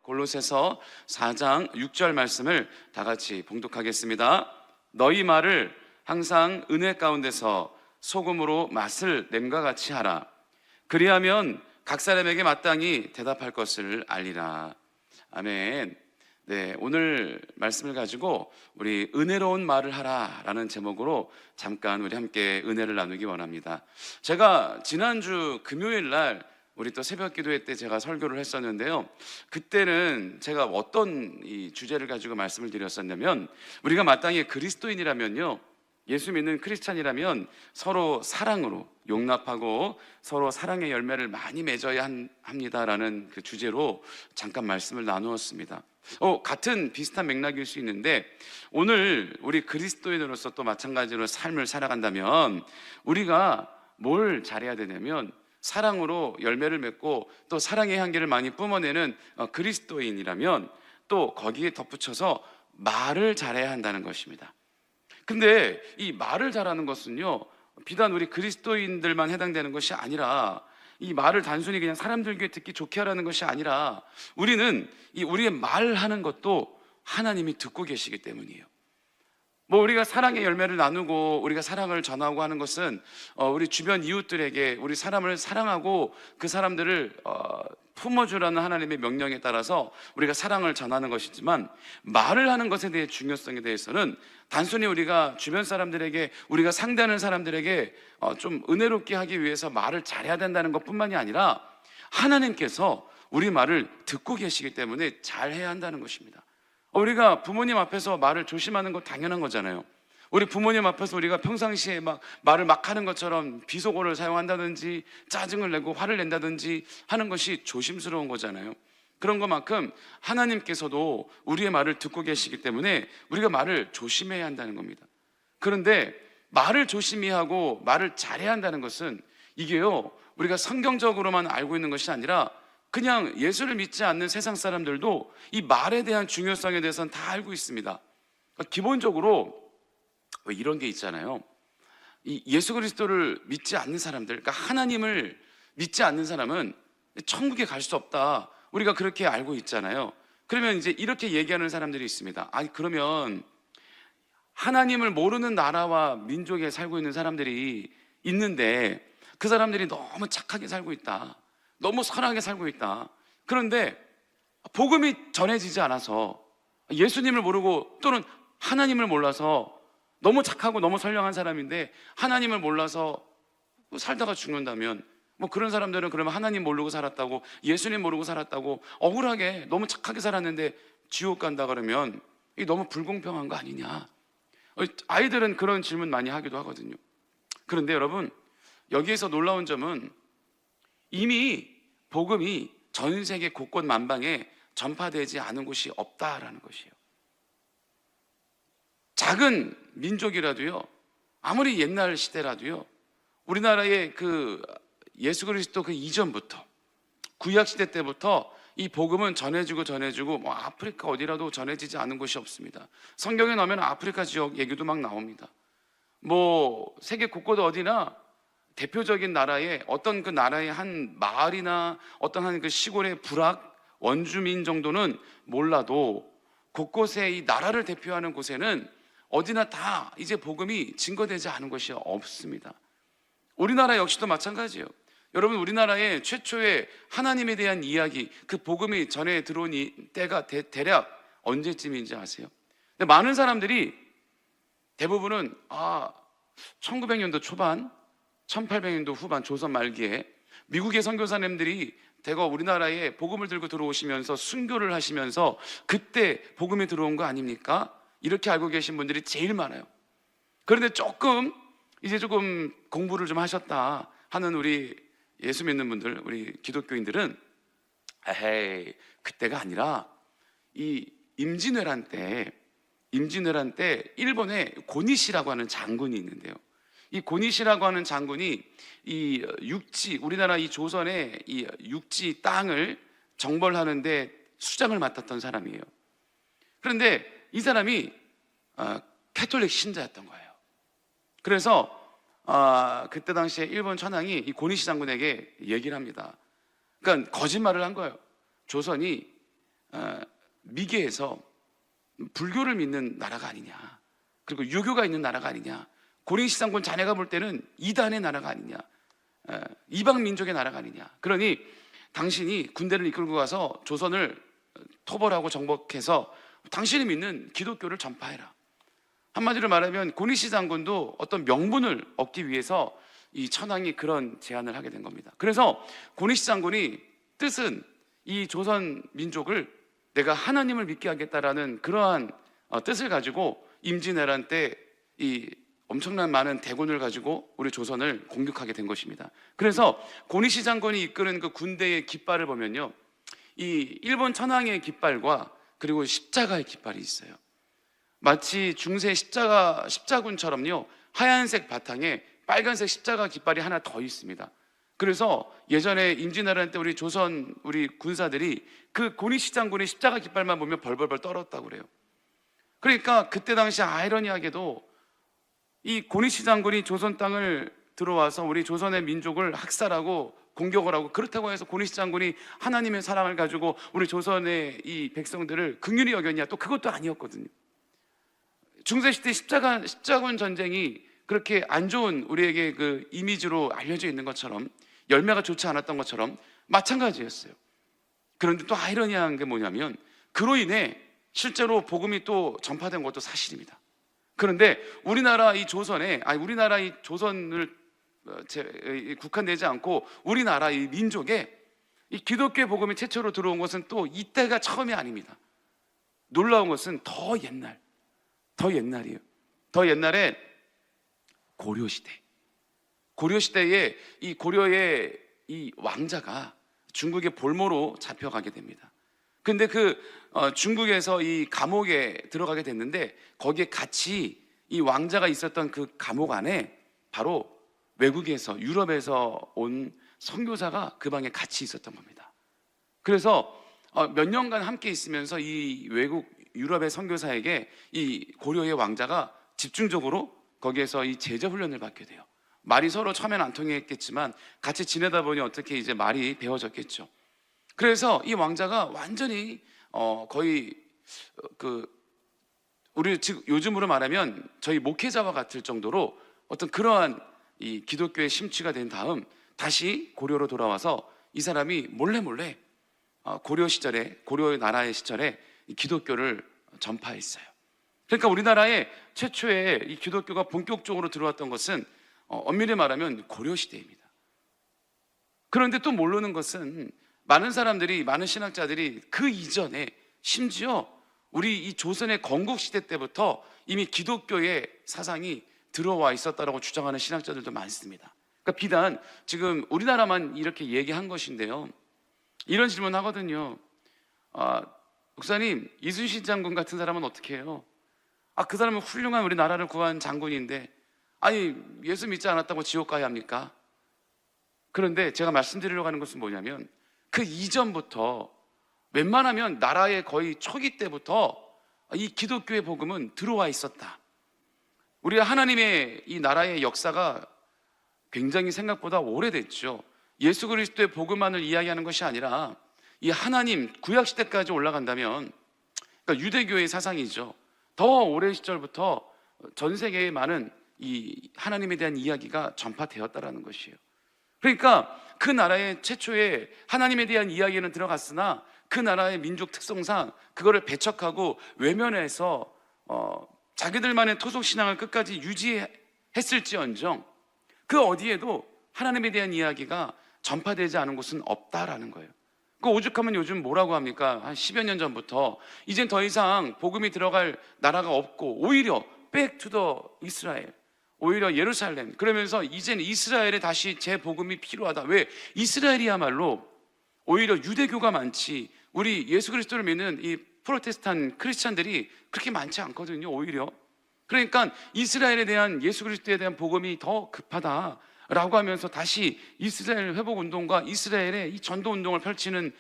골로새서 4장 6절 말씀을 다 같이 봉독하겠습니다. 너희 말을 항상 은혜 가운데서 소금으로 맛을 냄과 같이 하라. 그리하면 각 사람에게 마땅히 대답할 것을 알리라. 아멘. 네, 오늘 말씀을 가지고 우리 은혜로운 말을 하라라는 제목으로 잠깐 우리 함께 은혜를 나누기 원합니다. 제가 지난주 금요일 날 우리 또 새벽 기도회 때 제가 설교를 했었는데요. 그때는 제가 어떤 이 주제를 가지고 말씀을 드렸었냐면, 우리가 마땅히 그리스도인이라면요, 예수 믿는 크리스찬이라면 서로 사랑으로 용납하고 서로 사랑의 열매를 많이 맺어야 합니다라는 그 주제로 잠깐 말씀을 나누었습니다. 같은 비슷한 맥락일 수 있는데, 오늘 우리 그리스도인으로서 또 마찬가지로 삶을 살아간다면 우리가 뭘 잘해야 되냐면, 사랑으로 열매를 맺고 또 사랑의 향기를 많이 뿜어내는 그리스도인이라면 또 거기에 덧붙여서 말을 잘해야 한다는 것입니다. 근데 이 말을 잘하는 것은요, 비단 우리 그리스도인들만 해당되는 것이 아니라, 이 말을 단순히 그냥 사람들 귀에 듣기 좋게 하라는 것이 아니라, 우리는 우리의 말하는 것도 하나님이 듣고 계시기 때문이에요. 우리가 사랑의 열매를 나누고 우리가 사랑을 전하고 하는 것은 우리 주변 이웃들에게 우리 사람을 사랑하고 그 사람들을 품어주라는 하나님의 명령에 따라서 우리가 사랑을 전하는 것이지만, 말을 하는 것에 대해 중요성에 대해서는 단순히 우리가 주변 사람들에게, 우리가 상대하는 사람들에게 좀 은혜롭게 하기 위해서 말을 잘해야 된다는 것뿐만이 아니라, 하나님께서 우리 말을 듣고 계시기 때문에 잘해야 한다는 것입니다. 우리가 부모님 앞에서 말을 조심하는 건 당연한 거잖아요. 우리 부모님 앞에서 우리가 평상시에 말을 막 하는 것처럼 비속어를 사용한다든지 짜증을 내고 화를 낸다든지 하는 것이 조심스러운 거잖아요. 그런 것만큼 하나님께서도 우리의 말을 듣고 계시기 때문에 우리가 말을 조심해야 한다는 겁니다. 그런데 말을 조심히 하고 말을 잘해야 한다는 것은, 이게요, 우리가 성경적으로만 알고 있는 것이 아니라 그냥 예수를 믿지 않는 세상 사람들도 이 말에 대한 중요성에 대해서는 다 알고 있습니다. 기본적으로 이런 게 있잖아요. 이 예수 그리스도를 믿지 않는 사람들, 그러니까 하나님을 믿지 않는 사람은 천국에 갈 수 없다, 우리가 그렇게 알고 있잖아요. 그러면 이제 이렇게 얘기하는 사람들이 있습니다. 아니, 그러면 하나님을 모르는 나라와 민족에 살고 있는 사람들이 있는데 그 사람들이 너무 착하게 살고 있다, 너무 선하게 살고 있다. 그런데 복음이 전해지지 않아서, 예수님을 모르고 또는 하나님을 몰라서 너무 착하고 너무 선량한 사람인데 하나님을 몰라서 살다가 죽는다면, 그런 사람들은 그러면 하나님 모르고 살았다고, 예수님 모르고 살았다고, 억울하게 너무 착하게 살았는데 지옥 간다 그러면 이게 너무 불공평한 거 아니냐. 아이들은 그런 질문 많이 하기도 하거든요. 그런데 여러분, 여기에서 놀라운 점은 이미 복음이 전 세계 곳곳 만방에 전파되지 않은 곳이 없다라는 것이에요. 작은 민족이라도요, 아무리 옛날 시대라도요, 우리나라의 그 예수 그리스도 그 이전부터, 구약 시대 때부터 이 복음은 전해지고 아프리카 어디라도 전해지지 않은 곳이 없습니다. 성경에 나오면 아프리카 지역 얘기도 막 나옵니다. 세계 곳곳 어디나 대표적인 나라의 어떤 그 나라의 한 마을이나 어떤 한 그 시골의 부락 원주민 정도는 몰라도, 곳곳에 이 나라를 대표하는 곳에는 어디나 다 이제 복음이 증거되지 않은 것이 없습니다. 우리나라 역시도 마찬가지예요. 여러분, 우리나라의 최초의 하나님에 대한 이야기, 그 복음이 전해 들어온 때가 대략 언제쯤인지 아세요? 근데 많은 사람들이, 대부분은 1900년도 초반, 1800년도 후반, 조선 말기에 미국의 선교사님들이 대거 우리나라에 복음을 들고 들어오시면서 순교를 하시면서 그때 복음이 들어온 거 아닙니까? 이렇게 알고 계신 분들이 제일 많아요. 그런데 조금 공부를 좀 하셨다 하는 우리 예수 믿는 분들, 우리 기독교인들은, 에헤이, 그때가 아니라 이 임진왜란 때 일본에 고니시라고 하는 장군이 있는데요, 이 고니시라고 하는 장군이 이 우리나라 이 조선의 이 육지 땅을 정벌하는데 수장을 맡았던 사람이에요. 그런데 이 사람이 캐톨릭 신자였던 거예요. 그래서 그때 당시에 일본 천황이 이 고니시 장군에게 얘기를 합니다. 그러니까 거짓말을 한 거예요. 조선이 미개해서 불교를 믿는 나라가 아니냐, 그리고 유교가 있는 나라가 아니냐, 고린시장군 자네가 볼 때는 이단의 나라가 아니냐, 이방 민족의 나라가 아니냐. 그러니 당신이 군대를 이끌고 가서 조선을 토벌하고 정복해서 당신이 믿는 기독교를 전파해라. 한마디로 말하면 고니시 장군도 어떤 명분을 얻기 위해서 이 천황이 그런 제안을 하게 된 겁니다. 그래서 고니시 장군이 뜻은 이 조선 민족을 내가 하나님을 믿게 하겠다라는 그러한 뜻을 가지고 임진왜란 때 이 엄청난 많은 대군을 가지고 우리 조선을 공격하게 된 것입니다. 그래서 고니시 장군이 이끄는 그 군대의 깃발을 보면요, 이 일본 천황의 깃발과 그리고 십자가의 깃발이 있어요. 마치 중세 십자군처럼요, 하얀색 바탕에 빨간색 십자가 깃발이 하나 더 있습니다. 그래서 예전에 임진왜란 때 우리 조선 우리 군사들이 그 고니시 장군의 십자가 깃발만 보면 벌벌벌 떨었다고 그래요. 그러니까 그때 당시 아이러니하게도 이 고니시 장군이 조선 땅을 들어와서 우리 조선의 민족을 학살하고 공격을 하고, 그렇다고 해서 고니시 장군이 하나님의 사랑을 가지고 우리 조선의 이 백성들을 긍휼히 여겼냐? 또 그것도 아니었거든요. 중세시대 십자군 전쟁이 그렇게 안 좋은 우리에게 그 이미지로 알려져 있는 것처럼, 열매가 좋지 않았던 것처럼 마찬가지였어요. 그런데 또 아이러니한 게 뭐냐면, 그로 인해 실제로 복음이 또 전파된 것도 사실입니다. 그런데 우리나라 이 조선을 국한되지 않고 우리나라 이 민족에 이 기독교의 복음이 최초로 들어온 것은 또 이때가 처음이 아닙니다. 놀라운 것은 더 옛날이에요. 더 옛날에 고려시대에 이 고려의 이 왕자가 중국의 볼모로 잡혀가게 됩니다. 근데 중국에서 이 감옥에 들어가게 됐는데, 거기에 같이 이 왕자가 있었던 그 감옥 안에 바로 외국에서, 유럽에서 온 선교사가 그 방에 같이 있었던 겁니다. 그래서 몇 년간 함께 있으면서 이 외국 유럽의 선교사에게 이 고려의 왕자가 집중적으로 거기에서 이 제자 훈련을 받게 돼요. 말이 서로 처음엔 안 통했겠지만 같이 지내다 보니 어떻게 이제 말이 배워졌겠죠. 그래서 이 왕자가 완전히 거의 우리 즉 요즘으로 말하면 저희 목회자와 같을 정도로 어떤 그러한 이 기독교에 심취가 된 다음 다시 고려로 돌아와서 이 사람이 몰래 고려 나라의 시절에 이 기독교를 전파했어요. 그러니까 우리나라에 최초의 이 기독교가 본격적으로 들어왔던 것은 엄밀히 말하면 고려 시대입니다. 그런데 또 모르는 것은 많은 신학자들이 그 이전에 심지어 우리 이 조선의 건국시대 때부터 이미 기독교의 사상이 들어와 있었다라고 주장하는 신학자들도 많습니다. 그러니까 비단 지금 우리나라만 이렇게 얘기한 것인데요, 이런 질문 하거든요. 목사님, 이순신 장군 같은 사람은 어떻게 해요? 그 사람은 훌륭한 우리 나라를 구한 장군인데 예수 믿지 않았다고 지옥 가야 합니까? 그런데 제가 말씀드리려고 하는 것은 뭐냐면, 그 이전부터 웬만하면 나라의 거의 초기 때부터 이 기독교의 복음은 들어와 있었다. 우리가 하나님의 이 나라의 역사가 굉장히 생각보다 오래됐죠. 예수 그리스도의 복음만을 이야기하는 것이 아니라 이 하나님 구약시대까지 올라간다면, 그러니까 유대교의 사상이죠. 더 오랜 시절부터 전 세계에 많은 이 하나님에 대한 이야기가 전파되었다라는 것이에요. 그러니까 그 나라의 최초의 하나님에 대한 이야기는 들어갔으나 그 나라의 민족 특성상 그거를 배척하고 외면해서 자기들만의 토속 신앙을 끝까지 유지했을지언정 그 어디에도 하나님에 대한 이야기가 전파되지 않은 곳은 없다라는 거예요. 그 오죽하면 요즘 뭐라고 합니까? 한 10여 년 전부터 이젠 더 이상 복음이 들어갈 나라가 없고 오히려 back to the 이스라엘, 오히려 예루살렘, 그러면서 이제는 이스라엘에 다시 재복음이 필요하다. 왜? 이스라엘이야말로 오히려 유대교가 많지 우리 예수 그리스도를 믿는 이 프로테스탄 크리스찬들이 그렇게 많지 않거든요. 오히려 그러니까 이스라엘에 대한 예수 그리스도에 대한 복음이 더 급하다라고 하면서 다시 이스라엘 회복 운동과 이스라엘의 이 전도 운동을 펼치는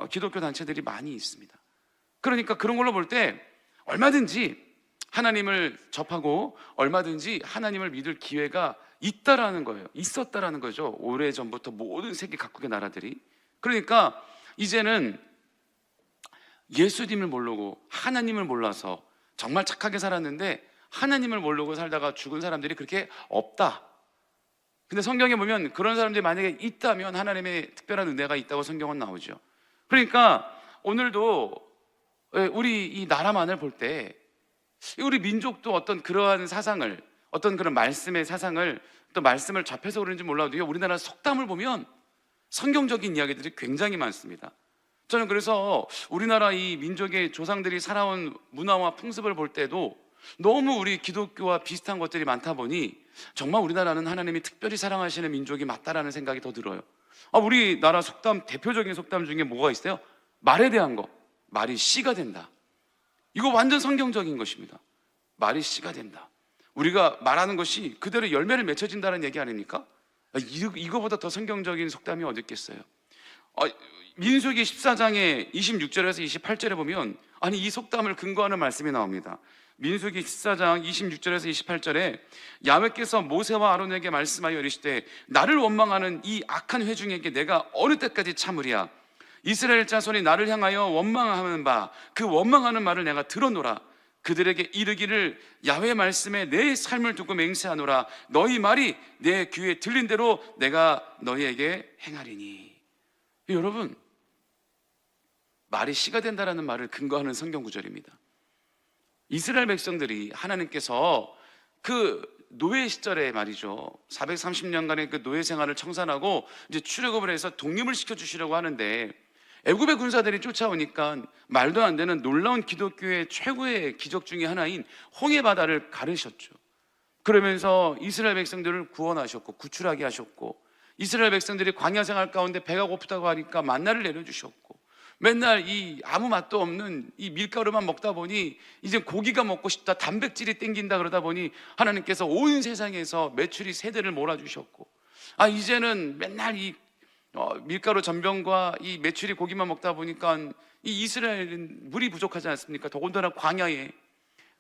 기독교 단체들이 많이 있습니다. 그러니까 그런 걸로 볼 때 얼마든지 하나님을 접하고 얼마든지 하나님을 믿을 기회가 있다라는 거예요. 있었다라는 거죠. 오래전부터 모든 세계 각국의 나라들이. 그러니까 이제는 예수님을 모르고 하나님을 몰라서 정말 착하게 살았는데 하나님을 모르고 살다가 죽은 사람들이 그렇게 없다. 근데 성경에 보면 그런 사람들이 만약에 있다면 하나님의 특별한 은혜가 있다고 성경은 나오죠. 그러니까 오늘도 우리 이 나라만을 볼 때 우리 민족도 어떤 그러한 사상을, 어떤 그런 말씀의 사상을, 또 말씀을 접해서 그런지 몰라도 우리나라 속담을 보면 성경적인 이야기들이 굉장히 많습니다. 저는 그래서 우리나라 이 민족의 조상들이 살아온 문화와 풍습을 볼 때도 너무 우리 기독교와 비슷한 것들이 많다 보니 정말 우리나라는 하나님이 특별히 사랑하시는 민족이 맞다라는 생각이 더 들어요. 우리나라 속담, 대표적인 속담 중에 뭐가 있어요? 말에 대한 거. 말이 씨가 된다. 이거 완전 성경적인 것입니다. 말이 씨가 된다. 우리가 말하는 것이 그대로 열매를 맺혀진다는 얘기 아닙니까? 이거보다 더 성경적인 속담이 어디 있겠어요? 민수기 14장의 26절에서 28절에 보면 이 속담을 근거하는 말씀이 나옵니다. 민수기 14장 26절에서 28절에 야훼께서 모세와 아론에게 말씀하여 이르시되 나를 원망하는 이 악한 회중에게 내가 어느 때까지 참으랴. 이스라엘 자손이 나를 향하여 원망하는 바 그 원망하는 말을 내가 들어노라. 그들에게 이르기를 야훼 말씀에 내 삶을 두고 맹세하노라. 너희 말이 내 귀에 들린 대로 내가 너희에게 행하리니. 여러분, 말이 씨가 된다라는 말을 근거하는 성경 구절입니다. 이스라엘 백성들이 하나님께서 그 노예 시절에 말이죠, 430년간의 그 노예 생활을 청산하고 이제 출애굽을 해서 독립을 시켜주시려고 하는데 애굽의 군사들이 쫓아오니까 말도 안 되는 놀라운 기독교의 최고의 기적 중에 하나인 홍해 바다를 가르셨죠. 그러면서 이스라엘 백성들을 구원하셨고 구출하게 하셨고, 이스라엘 백성들이 광야 생활 가운데 배가 고프다고 하니까 만나를 내려주셨고, 맨날 이 아무 맛도 없는 이 밀가루만 먹다 보니 이제 고기가 먹고 싶다, 단백질이 땡긴다 그러다 보니 하나님께서 온 세상에서 메추리 세대를 몰아주셨고, 이제는 맨날 이 밀가루 전병과 이 메추리 고기만 먹다 보니까 이 이스라엘은 물이 부족하지 않습니까? 더군다나 광야에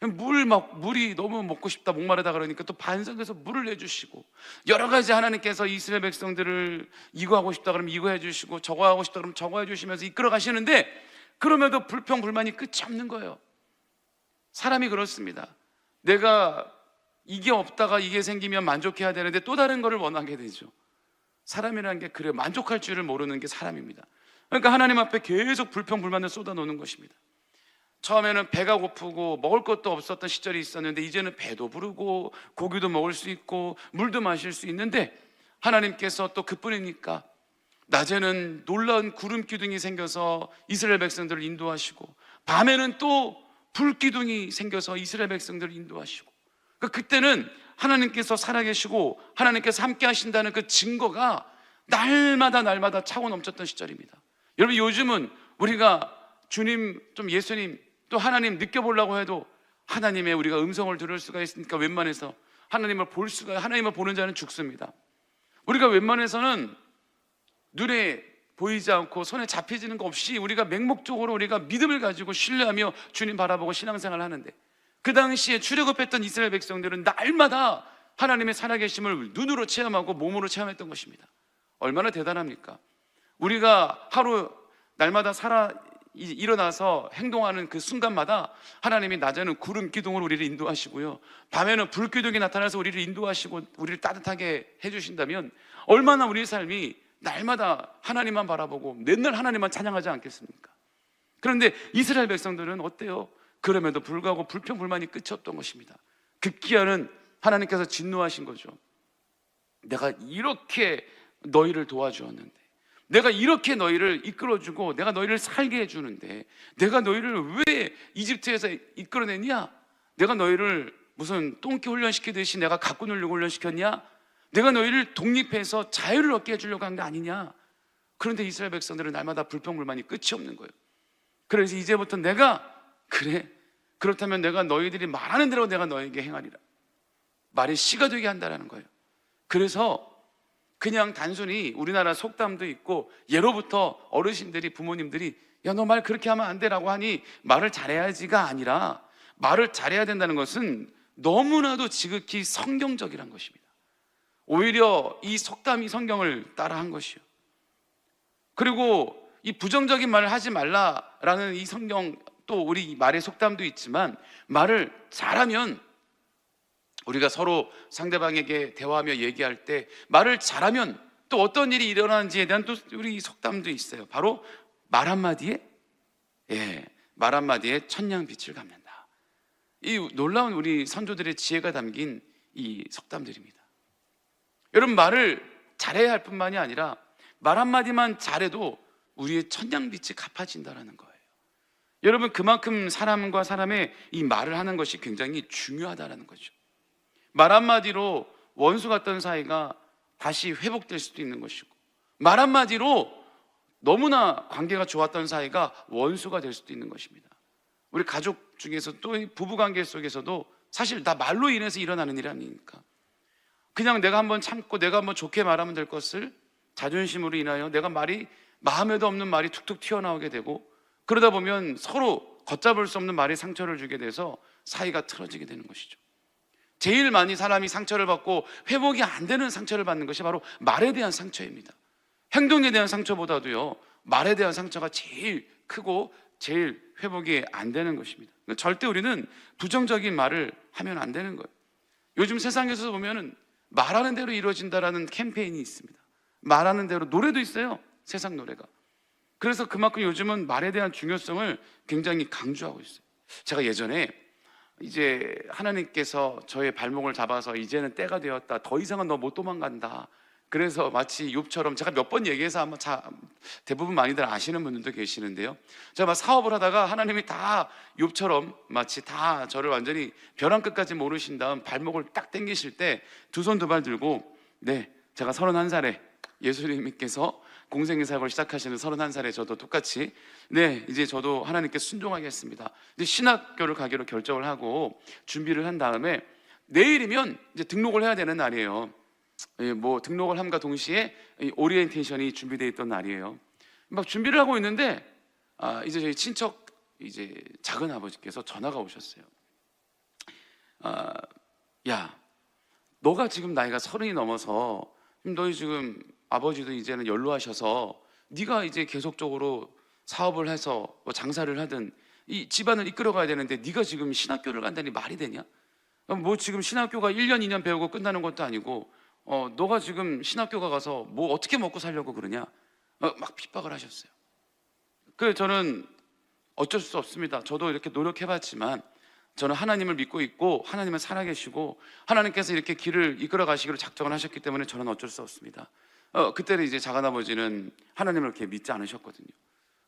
물이 너무 먹고 싶다, 목마르다 그러니까 또 반석에서 물을 내주시고, 여러 가지 하나님께서 이스라엘 백성들을 이거 하고 싶다 그러면 이거 해주시고, 저거 하고 싶다 그러면 저거 해주시면서 이끌어 가시는데, 그럼에도 불평 불만이 끝이 없는 거예요. 사람이 그렇습니다. 내가 이게 없다가 이게 생기면 만족해야 되는데 또 다른 거를 원하게 되죠. 사람이라는 게 그래요. 만족할 줄을 모르는 게 사람입니다. 그러니까 하나님 앞에 계속 불평 불만을 쏟아놓는 것입니다. 처음에는 배가 고프고 먹을 것도 없었던 시절이 있었는데 이제는 배도 부르고 고기도 먹을 수 있고 물도 마실 수 있는데, 하나님께서 또 그뿐이니까 낮에는 놀라운 구름 기둥이 생겨서 이스라엘 백성들을 인도하시고, 밤에는 또 불 기둥이 생겨서 이스라엘 백성들을 인도하시고, 그때는 하나님께서 살아계시고 하나님께서 함께 하신다는 그 증거가 날마다 차고 넘쳤던 시절입니다. 여러분, 요즘은 우리가 주님, 좀 예수님, 또 하나님 느껴보려고 해도 하나님의 우리가 음성을 들을 수가 있으니까 웬만해서 하나님을 보는 자는 죽습니다. 우리가 웬만해서는 눈에 보이지 않고 손에 잡히지는 거 없이 우리가 맹목적으로 우리가 믿음을 가지고 신뢰하며 주님 바라보고 신앙생활을 하는데, 그 당시에 출애굽했던 이스라엘 백성들은 날마다 하나님의 살아계심을 눈으로 체험하고 몸으로 체험했던 것입니다. 얼마나 대단합니까? 우리가 하루 날마다 일어나서 행동하는 그 순간마다 하나님이 낮에는 구름 기둥으로 우리를 인도하시고요, 밤에는 불 기둥이 나타나서 우리를 인도하시고 우리를 따뜻하게 해주신다면 얼마나 우리 삶이 날마다 하나님만 바라보고 맨날 하나님만 찬양하지 않겠습니까? 그런데 이스라엘 백성들은 어때요? 그럼에도 불구하고 불평 불만이 끝이 없던 것입니다. 급기야는 하나님께서 진노하신 거죠. 내가 이렇게 너희를 도와주었는데, 내가 이렇게 너희를 이끌어주고 내가 너희를 살게 해주는데 내가 너희를 왜 이집트에서 이끌어냈냐? 내가 너희를 무슨 똥개 훈련시키듯이 내가 갖고 놀려고 훈련시켰냐? 내가 너희를 독립해서 자유를 얻게 해주려고 한 게 아니냐? 그런데 이스라엘 백성들은 날마다 불평불만이 끝이 없는 거예요. 그래서 이제부터 그렇다면 내가 너희들이 말하는 대로 내가 너에게 행하리라. 말이 씨가 되게 한다는 거예요. 그래서 그냥 단순히 우리나라 속담도 있고, 예로부터 어르신들이, 부모님들이 야, 너 말 그렇게 하면 안 되라고 하니 말을 잘해야지가 아니라, 말을 잘해야 된다는 것은 너무나도 지극히 성경적이란 것입니다. 오히려 이 속담이 성경을 따라한 것이요. 그리고 이 부정적인 말을 하지 말라라는 이 성경, 또 우리 말의 속담도 있지만, 말을 잘하면, 우리가 서로 상대방에게 대화하며 얘기할 때 말을 잘하면 또 어떤 일이 일어나는지에 대한 또 우리 속담도 있어요. 바로 말 한마디에, 말 한마디에 천냥빛을 갚는다. 이 놀라운 우리 선조들의 지혜가 담긴 이 속담들입니다. 여러분, 말을 잘해야 할 뿐만이 아니라 말 한마디만 잘해도 우리의 천냥빛이 갚아진다는 거예요. 여러분, 그만큼 사람과 사람의 이 말을 하는 것이 굉장히 중요하다는 거죠. 말 한마디로 원수 같던 사이가 다시 회복될 수도 있는 것이고, 말 한마디로 너무나 관계가 좋았던 사이가 원수가 될 수도 있는 것입니다. 우리 가족 중에서 또 부부관계 속에서도 사실 다 말로 인해서 일어나는 일 아닙니까? 그냥 내가 한번 참고 내가 한번 좋게 말하면 될 것을 자존심으로 인하여 내가 말이, 마음에도 없는 말이 툭툭 튀어나오게 되고, 그러다 보면 서로 걷잡을 수 없는 말이 상처를 주게 돼서 사이가 틀어지게 되는 것이죠. 제일 많이 사람이 상처를 받고 회복이 안 되는 상처를 받는 것이 바로 말에 대한 상처입니다. 행동에 대한 상처보다도요, 말에 대한 상처가 제일 크고 제일 회복이 안 되는 것입니다. 절대 우리는 부정적인 말을 하면 안 되는 거예요. 요즘 세상에서 보면은 말하는 대로 이루어진다라는 캠페인이 있습니다. 말하는 대로, 노래도 있어요, 세상 노래가. 그래서 그만큼 요즘은 말에 대한 중요성을 굉장히 강조하고 있어요. 제가 예전에 이제 하나님께서 저의 발목을 잡아서 이제는 때가 되었다, 더 이상은 너 못 도망간다, 그래서 마치 욥처럼, 제가 몇 번 얘기해서 아마 대부분 많이들 아시는 분들도 계시는데요, 제가 막 사업을 하다가 하나님이 다 욥처럼 마치 다 저를 완전히 벼랑 끝까지 모르신 다음 발목을 딱 당기실 때 두 손 두 발 들고, 네, 제가 31살에 예수님께서 공생의 사역을 시작하시는 31살에 저도 똑같이, 네, 이제 저도 하나님께 순종하겠습니다, 이제 신학교를 가기로 결정을 하고 준비를 한 다음에 내일이면 이제 등록을 해야 되는 날이에요. 뭐 등록을 함과 동시에 오리엔테이션이 준비되어 있던 날이에요. 막 준비를 하고 있는데 이제 저희 친척, 이제 작은 아버지께서 전화가 오셨어요. 야, 너가 지금 나이가 30이 넘어서, 너희 지금 아버지도 이제는 연로하셔서 네가 이제 계속적으로 사업을 해서 뭐 장사를 하든 이 집안을 이끌어 가야 되는데 네가 지금 신학교를 간다니 말이 되냐? 뭐 지금 신학교가 1년 2년 배우고 끝나는 것도 아니고, 너가 지금 신학교가 가서 뭐 어떻게 먹고 살려고 그러냐? 막 핍박을 하셨어요. 그래서 저는 어쩔 수 없습니다. 저도 이렇게 노력해봤지만 저는 하나님을 믿고 있고 하나님은 살아계시고 하나님께서 이렇게 길을 이끌어 가시기로 작정을 하셨기 때문에 저는 어쩔 수 없습니다. 그때는 이제 작은아버지는 하나님을 그렇게 믿지 않으셨거든요.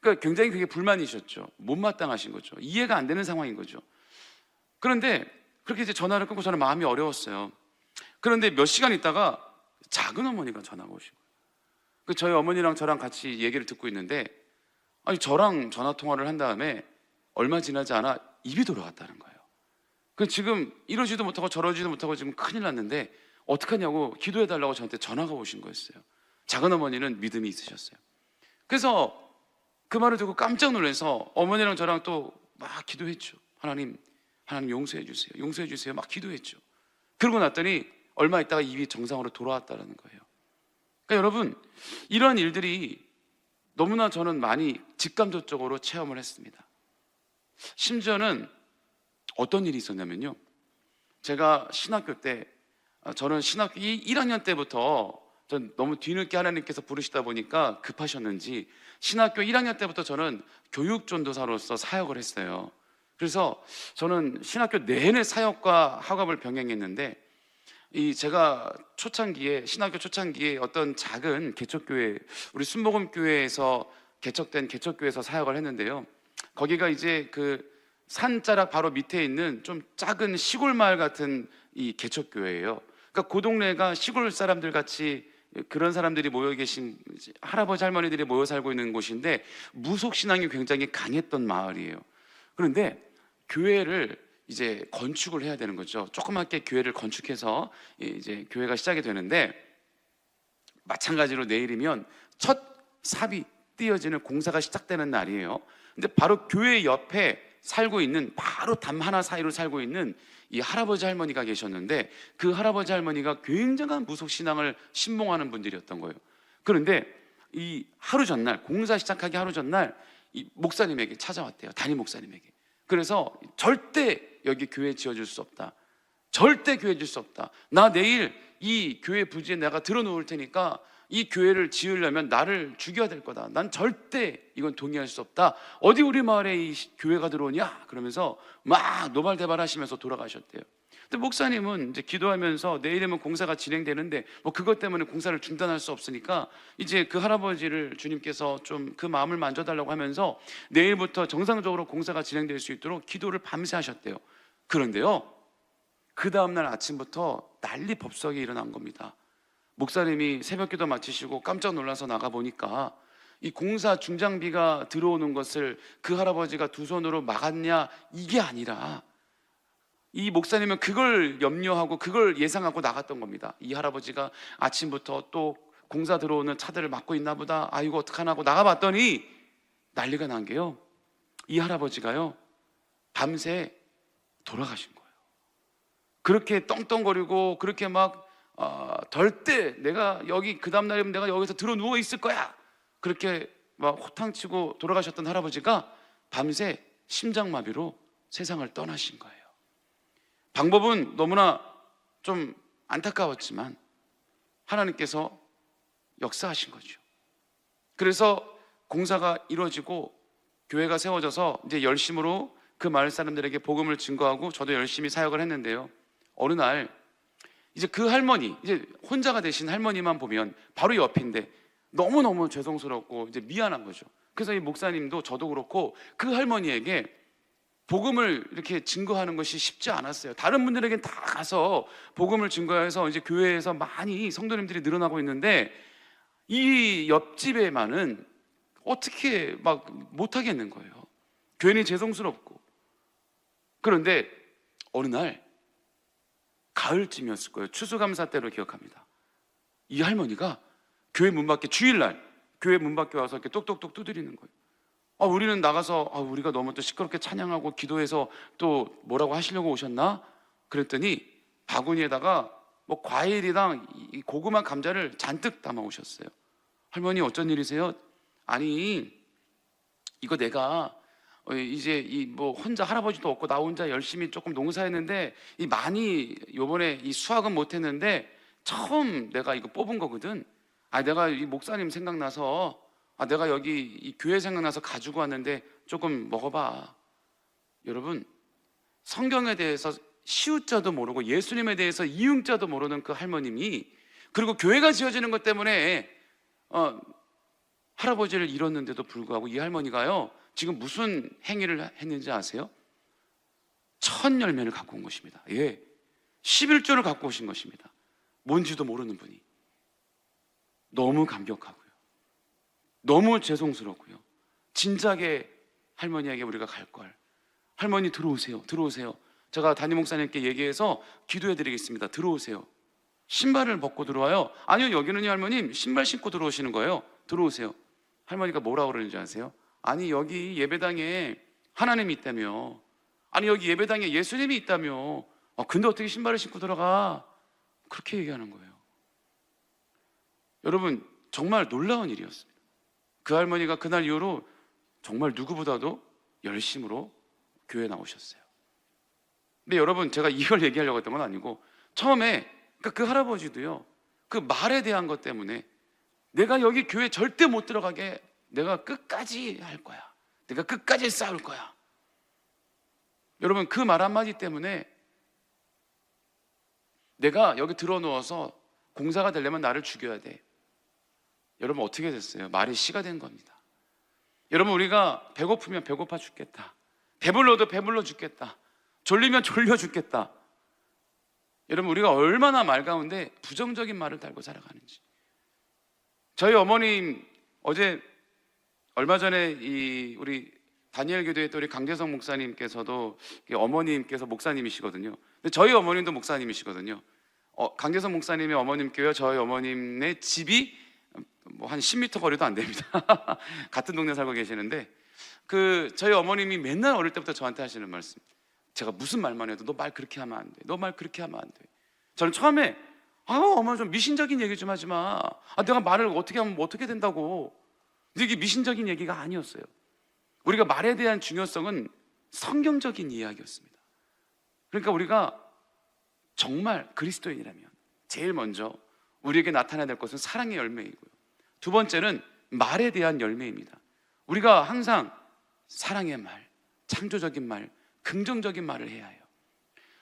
그러니까 굉장히 그게 불만이셨죠. 못마땅하신 거죠. 이해가 안 되는 상황인 거죠. 그런데 그렇게 이제 전화를 끊고 저는 마음이 어려웠어요. 그런데 몇 시간 있다가 작은 어머니가 전화가 오신 거예요. 저희 어머니랑 저랑 같이 얘기를 듣고 있는데, 아니 저랑 전화 통화를 한 다음에 얼마 지나지 않아 입이 돌아갔다는 거예요. 지금 이러지도 못하고 저러지도 못하고 지금 큰일 났는데 어떡하냐고 기도해달라고 저한테 전화가 오신 거였어요. 작은 어머니는 믿음이 있으셨어요. 그래서 그 말을 듣고 깜짝 놀라서 어머니랑 저랑 또 막 기도했죠. 하나님 용서해 주세요, 용서해 주세요, 막 기도했죠. 그러고 났더니 얼마 있다가 입이 정상으로 돌아왔다는 거예요. 그러니까 여러분, 이런 일들이 너무나 저는 많이 직감적으로 체험을 했습니다. 심지어는 어떤 일이 있었냐면요, 제가 신학교 때, 저는 신학교 1학년 때부터 전 너무 뒤늦게 하나님께서 부르시다 보니까 급하셨는지 신학교 1학년 때부터 저는 교육전도사로서 사역을 했어요. 그래서 저는 신학교 내내 사역과 학업을 병행했는데, 제가 초창기에, 신학교 초창기에 어떤 작은 개척교회, 우리 순복음교회에서 개척된 개척교회에서 사역을 했는데요, 거기가 이제 그 산자락 바로 밑에 있는 좀 작은 시골 마을 같은 이 개척교회예요. 그러니까 그 동네가 시골 사람들 같이 그런 사람들이 모여 계신, 할아버지 할머니들이 모여 살고 있는 곳인데 무속 신앙이 굉장히 강했던 마을이에요. 그런데 교회를 이제 건축을 해야 되는 거죠. 조그맣게 교회를 건축해서 이제 교회가 시작이 되는데, 마찬가지로 내일이면 첫 삽이 띄어지는 공사가 시작되는 날이에요. 근데 바로 교회 옆에 살고 있는, 바로 담 하나 사이로 살고 있는 이 할아버지 할머니가 계셨는데, 그 할아버지 할머니가 굉장한 무속 신앙을 신봉하는 분들이었던 거예요. 그런데 이 하루 전날, 공사 시작하기 하루 전날 이 목사님에게 찾아왔대요. 담임 목사님에게. 그래서 절대 여기 교회 지어줄 수 없다. 절대 교회 줄 수 없다. 나 내일 이 교회 부지에 내가 들어놓을 테니까 이 교회를 지으려면 나를 죽여야 될 거다. 난 절대 이건 동의할 수 없다. 어디 우리 마을에 이 교회가 들어오냐? 그러면서 막 노발대발하시면서 돌아가셨대요. 근데 목사님은 이제 기도하면서 내일이면 공사가 진행되는데 뭐 그것 때문에 공사를 중단할 수 없으니까 이제 그 할아버지를 주님께서 좀 그 마음을 만져달라고 하면서 내일부터 정상적으로 공사가 진행될 수 있도록 기도를 밤새 하셨대요. 그런데요, 그 다음날 아침부터 난리 법석이 일어난 겁니다. 목사님이 새벽기도 마치시고 깜짝 놀라서 나가보니까 이 공사 중장비가 들어오는 것을 그 할아버지가 두 손으로 막았냐, 이게 아니라 이 목사님은 그걸 염려하고 그걸 예상하고 나갔던 겁니다. 이 할아버지가 아침부터 또 공사 들어오는 차들을 막고 있나 보다, 아이고 어떡하나 하고 나가봤더니 난리가 난 게요, 이 할아버지가요 밤새 돌아가신 거예요. 그렇게 떵떵거리고 그렇게 막 덜 때 내가 여기 그 다음날이면 내가 여기서 들어 누워 있을 거야, 그렇게 막 호탕치고 돌아가셨던 할아버지가 밤새 심장마비로 세상을 떠나신 거예요. 방법은 너무나 좀 안타까웠지만 하나님께서 역사하신 거죠. 그래서 공사가 이루어지고 교회가 세워져서 이제 열심으로 그 마을 사람들에게 복음을 증거하고 저도 열심히 사역을 했는데요, 어느 날 이제 그 할머니, 이제 혼자가 되신 할머니만 보면 바로 옆인데 너무너무 죄송스럽고 이제 미안한 거죠. 그래서 이 목사님도 저도 그렇고 그 할머니에게 복음을 이렇게 증거하는 것이 쉽지 않았어요. 다른 분들에겐 다 가서 복음을 증거해서 이제 교회에서 많이 성도님들이 늘어나고 있는데 이 옆집에만은 어떻게 막 못하겠는 거예요. 괜히 죄송스럽고. 그런데 어느 날 가을쯤이었을 거예요. 추수감사 때로 기억합니다. 이 할머니가 교회 문 밖에, 주일날 교회 문 밖에 와서 이렇게 똑똑똑 두드리는 거예요. 우리는 나가서 우리가 너무 또 시끄럽게 찬양하고 기도해서 또 뭐라고 하시려고 오셨나? 그랬더니 바구니에다가 뭐 과일이랑 이 고구마 감자를 잔뜩 담아 오셨어요. 할머니 어쩐 일이세요? 아니 이거 내가 이제 이 뭐 혼자 할아버지도 없고 나 혼자 열심히 조금 농사했는데 이 많이 요번에 이 수확은 못했는데 처음 내가 이거 뽑은 거거든. 내가 이 목사님 생각나서 내가 여기 이 교회 생각나서 가지고 왔는데 조금 먹어봐. 여러분, 성경에 대해서 시우자도 모르고 예수님에 대해서 이응자도 모르는 그 할머님이, 그리고 교회가 지어지는 것 때문에 할아버지를 잃었는데도 불구하고 이 할머니가요 지금 무슨 행위를 했는지 아세요? 천 열매를 갖고 온 것입니다. 11조를 갖고 오신 것입니다. 뭔지도 모르는 분이. 너무 감격하고요, 너무 죄송스럽고요. 진작에 할머니에게 우리가 갈걸. 할머니 들어오세요, 들어오세요. 제가 담임 목사님께 얘기해서 기도해 드리겠습니다. 들어오세요. 신발을 벗고 들어와요. 아니요, 여기는요 할머님 신발 신고 들어오시는 거예요. 들어오세요. 할머니가 뭐라고 그러는지 아세요? 아니 여기 예배당에 하나님이 있다며, 아니 여기 예배당에 예수님이 있다며, 근데 어떻게 신발을 신고 들어가? 그렇게 얘기하는 거예요. 여러분, 정말 놀라운 일이었습니다. 그 할머니가 그날 이후로 정말 누구보다도 열심으로 교회에 나오셨어요. 근데 여러분, 제가 이걸 얘기하려고 했던 건 아니고, 처음에 그 할아버지도요 그 말에 대한 것 때문에 내가 여기 교회 절대 못 들어가게 내가 끝까지 할 거야, 내가 끝까지 싸울 거야. 여러분, 그 말 한마디 때문에 내가 여기 들어누워서 공사가 되려면 나를 죽여야 돼. 여러분, 어떻게 됐어요? 말이 씨가 된 겁니다. 여러분, 우리가 배고프면 배고파 죽겠다, 배불러도 배불러 죽겠다, 졸리면 졸려 죽겠다. 여러분, 우리가 얼마나 말 가운데 부정적인 말을 달고 살아가는지. 저희 어머님, 어제 얼마 전에 우리 다니엘 교도의 또 우리 강재성 목사님께서도 어머님께서 목사님이시거든요. 근데 저희 어머님도 목사님이시거든요. 강재성 목사님의 어머님께요 저희 어머님의 집이 뭐 한 10m 거리도 안 됩니다. 같은 동네 살고 계시는데 저희 어머님이 맨날 어릴 때부터 저한테 하시는 말씀, 제가 무슨 말만 해도 너 말 그렇게 하면 안 돼, 너 말 그렇게 하면 안 돼. 저는 처음에 엄마 좀 미신적인 얘기 좀 하지 마. 내가 말을 어떻게 하면 뭐 어떻게 된다고. 근데 이게 미신적인 얘기가 아니었어요. 우리가 말에 대한 중요성은 성경적인 이야기였습니다. 그러니까 우리가 정말 그리스도인이라면 제일 먼저 우리에게 나타나야 될 것은 사랑의 열매이고요, 두 번째는 말에 대한 열매입니다. 우리가 항상 사랑의 말, 창조적인 말, 긍정적인 말을 해야 해요.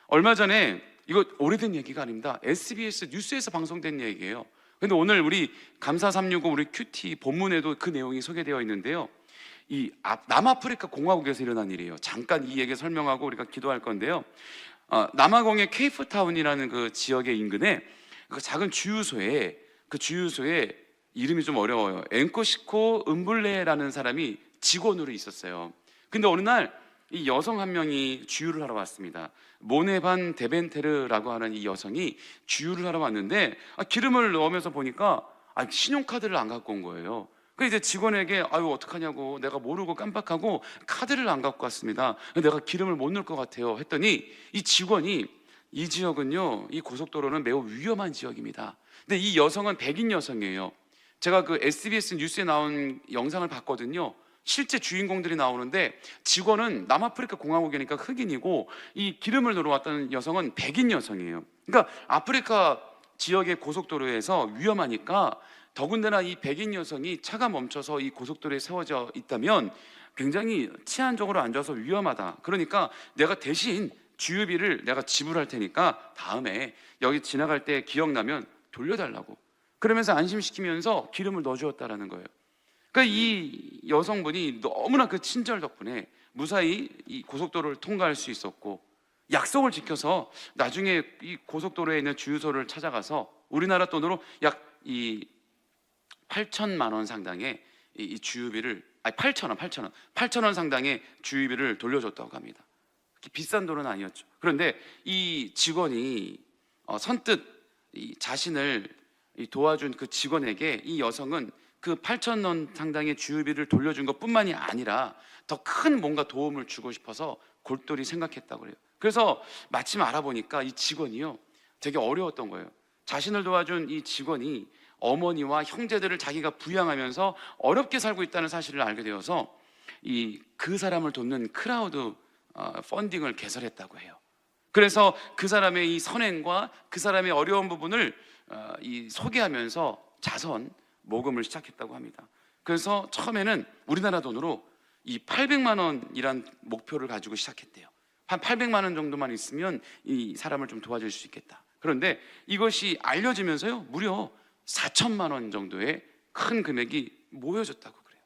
얼마 전에, 이거 오래된 얘기가 아닙니다, SBS 뉴스에서 방송된 얘기예요. 근데 오늘 우리 감사 365 우리 큐티 본문에도 그 내용이 소개되어 있는데요, 이 남아프리카 공화국에서 일어난 일이에요. 잠깐 이 얘기 설명하고 우리가 기도할 건데요, 남아공의 케이프타운이라는 그 지역의 인근에 그 작은 주유소에, 그 주유소에 이름이 좀 어려워요. 앵코시코 은블레라는 사람이 직원으로 있었어요. 근데 어느 날 이 여성 한 명이 주유를 하러 왔습니다. 모네반 데벤테르라고 하는 이 여성이 주유를 하러 왔는데 기름을 넣으면서 보니까 신용카드를 안 갖고 온 거예요. 그래서 이제 직원에게 어떡하냐고, 내가 모르고 깜빡하고 카드를 안 갖고 왔습니다. 내가 기름을 못 넣을 것 같아요 했더니 이 직원이, 이 지역은요, 이 고속도로는 매우 위험한 지역입니다. 근데 이 여성은 백인 여성이에요. 제가 그 SBS 뉴스에 나온 영상을 봤거든요. 실제 주인공들이 나오는데 직원은 남아프리카 공화국이니까 흑인이고 이 기름을 넣으러 왔다는 여성은 백인 여성이에요. 그러니까 아프리카 지역의 고속도로에서 위험하니까, 더군다나 이 백인 여성이 차가 멈춰서 이 고속도로에 세워져 있다면 굉장히 치안적으로 안 좋아서 위험하다. 그러니까 내가 대신 주유비를 내가 지불할 테니까 다음에 여기 지나갈 때 기억나면 돌려달라고, 그러면서 안심시키면서 기름을 넣어주었다라는 거예요. 그러니까 이 여성분이 너무나 그 친절 덕분에 무사히 이 고속도로를 통과할 수 있었고, 약속을 지켜서 나중에 이 고속도로에 있는 주유소를 찾아가서 우리나라 돈으로 약 이 8천만 원 상당의 이 주유비를, 8천 원 상당의 주유비를 돌려줬다고 합니다. 비싼 돈은 아니었죠. 그런데 이 직원이 선뜻 이 자신을 도와준 그 직원에게 이 여성은 그 8천 원 상당의 주유비를 돌려준 것뿐만이 아니라 더 큰 뭔가 도움을 주고 싶어서 골똘히 생각했다고 그래요. 그래서 마침 알아보니까 이 직원이요, 되게 어려웠던 거예요. 자신을 도와준 이 직원이 어머니와 형제들을 자기가 부양하면서 어렵게 살고 있다는 사실을 알게 되어서 그 사람을 돕는 크라우드 펀딩을 개설했다고 해요. 그래서 그 사람의 이 선행과 그 사람의 어려운 부분을 소개하면서 자선 모금을 시작했다고 합니다. 그래서 처음에는 우리나라 돈으로 이 800만 원이란 목표를 가지고 시작했대요. 한 800만 원 정도만 있으면 이 사람을 좀 도와줄 수 있겠다. 그런데 이것이 알려지면서요, 무려 4천만 원 정도의 큰 금액이 모여졌다고 그래요.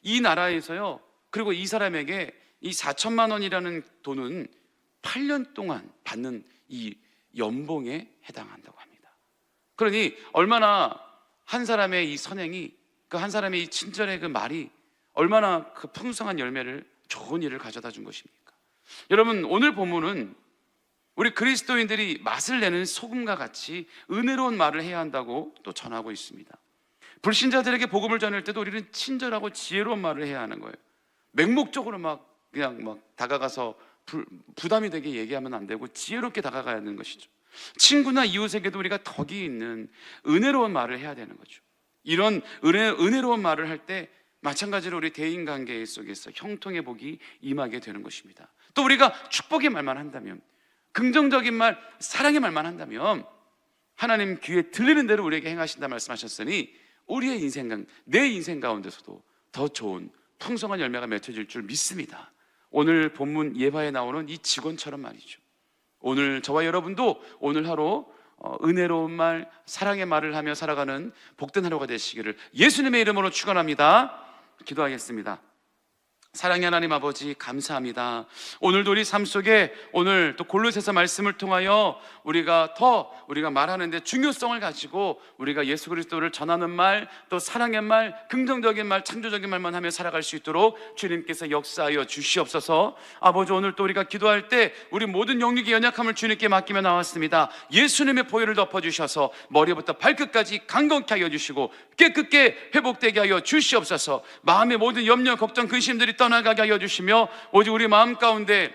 이 나라에서요, 그리고 이 사람에게 이 4천만 원이라는 돈은 8년 동안 받는 이 연봉에 해당한다고 합니다. 그러니 얼마나 한 사람의 이 선행이, 그 한 사람의 이 친절의 그 말이 얼마나 그 풍성한 열매를, 좋은 일을 가져다 준 것입니까? 여러분, 오늘 본문은 우리 그리스도인들이 맛을 내는 소금과 같이 은혜로운 말을 해야 한다고 또 전하고 있습니다. 불신자들에게 복음을 전할 때도 우리는 친절하고 지혜로운 말을 해야 하는 거예요. 맹목적으로 그냥 다가가서 부담이 되게 얘기하면 안 되고 지혜롭게 다가가야 하는 것이죠. 친구나 이웃에게도 우리가 덕이 있는 은혜로운 말을 해야 되는 거죠. 이런 은혜로운 말을 할 때 마찬가지로 우리 대인관계 속에서 형통의 복이 임하게 되는 것입니다. 또 우리가 축복의 말만 한다면, 긍정적인 말, 사랑의 말만 한다면 하나님 귀에 들리는 대로 우리에게 행하신다 말씀하셨으니 우리의 인생, 내 인생 가운데서도 더 좋은 풍성한 열매가 맺혀질 줄 믿습니다. 오늘 본문 예화에 나오는 이 직원처럼 말이죠. 오늘 저와 여러분도 오늘 하루 은혜로운 말, 사랑의 말을 하며 살아가는 복된 하루가 되시기를 예수님의 이름으로 축원합니다. 기도하겠습니다. 사랑의 하나님 아버지, 감사합니다. 오늘도 우리 삶 속에 오늘 또 골로새서 말씀을 통하여 우리가 말하는데 중요성을 가지고 우리가 예수 그리스도를 전하는 말, 또 사랑의 말, 긍정적인 말, 창조적인 말만 하며 살아갈 수 있도록 주님께서 역사하여 주시옵소서. 아버지, 오늘 또 우리가 기도할 때 우리 모든 영육의 연약함을 주님께 맡기며 나왔습니다. 예수님의 보혈을 덮어주셔서 머리부터 발끝까지 강건케 하여 주시고 깨끗게 회복되게 하여 주시옵소서. 마음의 모든 염려, 걱정, 근심들이 떠나가게 하여 주시며 오직 우리 마음 가운데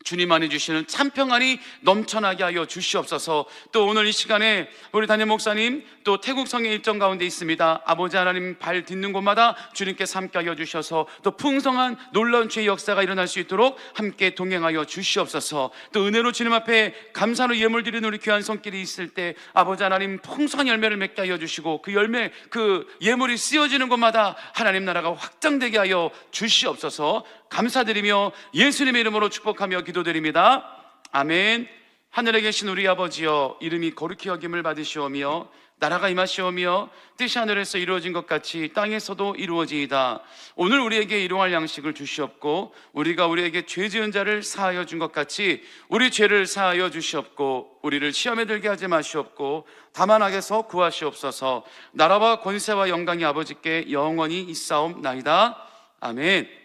주님 안에 주시는 참 평안이 넘쳐나게 하여 주시옵소서. 또 오늘 이 시간에 우리 담임 목사님 또 태국 성의 일정 가운데 있습니다. 아버지 하나님 발 딛는 곳마다 주님께서 함께 하여 주셔서 또 풍성한 놀라운 주의 역사가 일어날 수 있도록 함께 동행하여 주시옵소서. 또 은혜로 주님 앞에 감사로 예물 드리는 우리 귀한 손길이 있을 때 아버지 하나님 풍성한 열매를 맺게 하여 주시고 그 열매 그 예물이 쓰여지는 곳마다 하나님 나라가 확장되게 하여 주시옵소서. 감사드리며 예수님의 이름으로 축복하며 기도드립니다. 아멘. 하늘에 계신 우리 아버지여, 이름이 거룩히 여김을 받으시오며 나라가 임하시오며 뜻이 하늘에서 이루어진 것 같이 땅에서도 이루어지이다. 오늘 우리에게 일용할 양식을 주시옵고 우리가 우리에게 죄 지은 자를 사하여 준 것 같이 우리 죄를 사하여 주시옵고 우리를 시험에 들게 하지 마시옵고 다만 악에서 구하시옵소서. 나라와 권세와 영광이 아버지께 영원히 있사옵나이다. 아멘.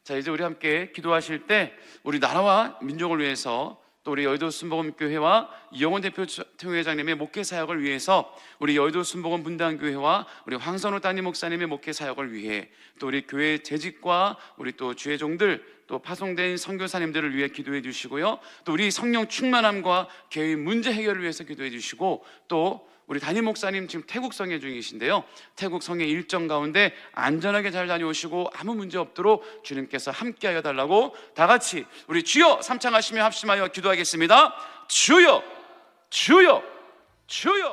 자, 이제 우리 함께 기도하실 때 우리 나라와 민족을 위해서 또 우리 여의도 순복음교회와 이영원 대표 회장님의 목회 사역을 위해서 우리 여의도 순복음 분당교회와 우리 황선호 담임 목사님의 목회 사역을 위해 또 우리 교회 재직과 우리 또 주의 종들 또 파송된 선교사님들을 위해 기도해 주시고요. 또 우리 성령 충만함과 교회 문제 해결을 위해서 기도해 주시고 또 우리 담임 목사님 지금 태국 성회 중이신데요. 태국 성회 일정 가운데 안전하게 잘 다녀오시고 아무 문제 없도록 주님께서 함께하여 달라고 다 같이 우리 주여 삼창하시며 합심하여 기도하겠습니다. 주여, 주여, 주여.